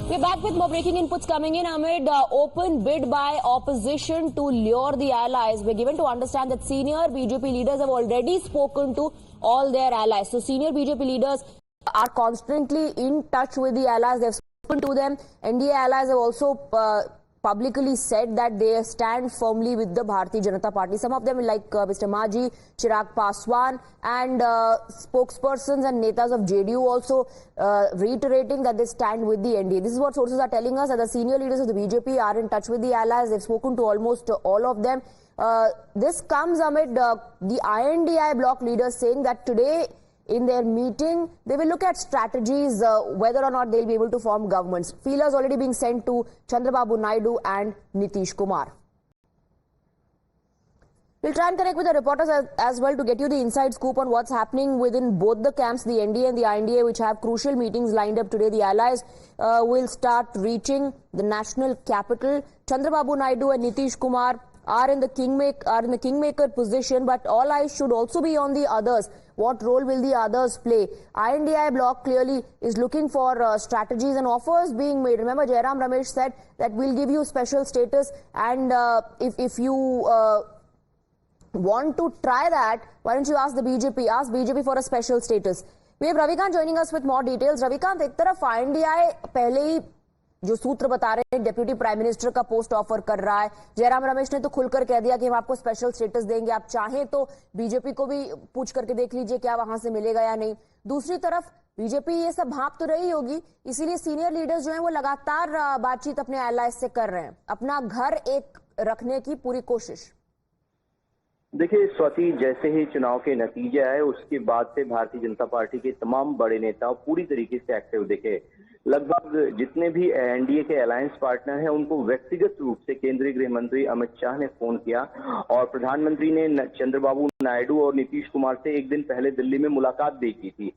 We're back with more breaking inputs coming in amid open bid by opposition to lure the allies. We're given to understand that senior BJP leaders have already spoken to all their allies. So senior BJP leaders are constantly in touch with the allies. They've spoken to them. NDA allies have also publicly said that they stand firmly with the Bharatiya Janata Party. Some of them like Mr. Maji, Chirag Paswan and spokespersons and netas of JDU also reiterating that they stand with the NDA. This is what sources are telling us, that the senior leaders of the BJP are in touch with the allies. They've spoken to almost all of them. This comes amid the INDI bloc leaders saying that today in their meeting, they will look at strategies, whether or not they'll be able to form governments. Feelers already being sent to Chandrababu Naidu and Nitish Kumar. We'll try and connect with the reporters as well to get you the inside scoop on what's happening within both the camps, the NDA and the INDA, which have crucial meetings lined up today. The allies will start reaching the national capital. Chandrababu Naidu and Nitish Kumar are in the kingmaker position, but all eyes should also be on the others. What role will the others play? INDI bloc clearly is looking for strategies and offers being made. Remember, Jairam Ramesh said that we'll give you special status, and if you want to try that, why don't you ask the BJP? Ask BJP for a special status. We have Ravikant joining us with more details. Ravikant, एक तरफ INDI पहले ही जो सूत्र बता रहे हैं deputy prime minister का post offer कर रहा है। जयराम रमेश ने तो खुलकर कह दिया कि हम आपको स्पेशल स्टेटस देंगे, आप चाहें तो बीजेपी को भी पूछ करके देख लीजिए क्या वहां से मिलेगा या नहीं। दूसरी तरफ बीजेपी ये सब भाप तो रही होगी, इसीलिए सीनियर लीडर्स जो हैं वो लगातार बातचीत अपने एलाइज से कर रहे हैं, अपना घर एक रखने की पूरी कोशिश। देखिए स्वाति, जैसे ही चुनाव के नतीजे आए उसके बाद से भारतीय जनता पार्टी के तमाम बड़े नेता पूरी तरीके से एक्टिव दिखे। लगभग जितने भी एनडीए के अलायंस पार्टनर हैं उनको व्यक्तिगत रूप से केंद्रीय गृह मंत्री अमित शाह ने फोन किया और प्रधानमंत्री ने चंद्रबाबू नायडू और नीतीश कुमार से एक दिन पहले दिल्ली में मुलाकात भी की थी।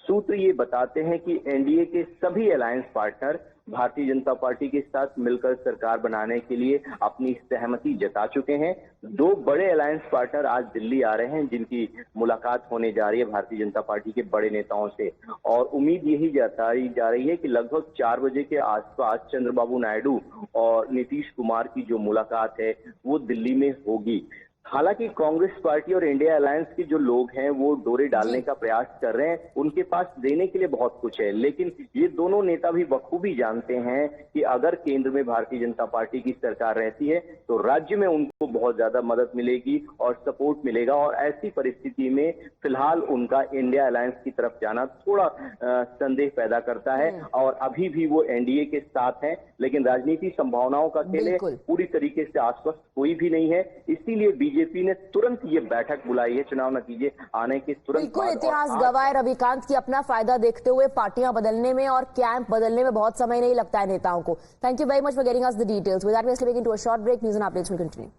सूत्र ये बताते हैं कि एनडीए के सभी alliance partner Bharatiya Janata party के साथ मिलकर सरकार बनाने के लिए अपनी सहमति जता चुके हैं। दो बड़े अलायंस पार्टनर आज दिल्ली आ रहे हैं जिनकी मुलाकात होने जा रही है भारतीय जनता पार्टी के बड़े नेताओं से, और उम्मीद यही जताई जा रही है कि लगभग 4 बजे के आसपास चंद्रबाबू नायडू और नीतीश कुमार की जो मुलाकात है वो दिल्ली में होगी। हालांकि कांग्रेस पार्टी और इंडिया अलायंस के जो लोग हैं वो डोरे डालने का प्रयास कर रहे हैं, उनके पास देने के लिए बहुत कुछ है, लेकिन ये दोनों नेता भी बखूबी जानते हैं कि अगर केंद्र में भारतीय जनता पार्टी की सरकार रहती है तो राज्य में उनको बहुत ज्यादा मदद मिलेगी और सपोर्ट मिलेगा, और ऐसी परिस्थिति में फिलहाल उनका इंडिया अलायंस की तरफ जाना थोड़ा संदेह पैदा करता है। और अभी भी वो एनडीए के साथ हैं, लेकिन राजनीति संभावनाओं का खेल पूरी तरीके से आश्वस्त कोई भी नहीं है। इसीलिए बीजेपी ने तुरंत ये बैठक बुलाई है चुनाव नतीजे आने के तुरंत बिल्कुल इतिहास गवाह रविकांत की अपना फायदा देखते हुए पार्टियां बदलने में और कैंप बदलने में बहुत समय नहीं लगता है नेताओं को। Thank you very much for getting us the details. With that we are sleeping into a short break. News and updates will continue.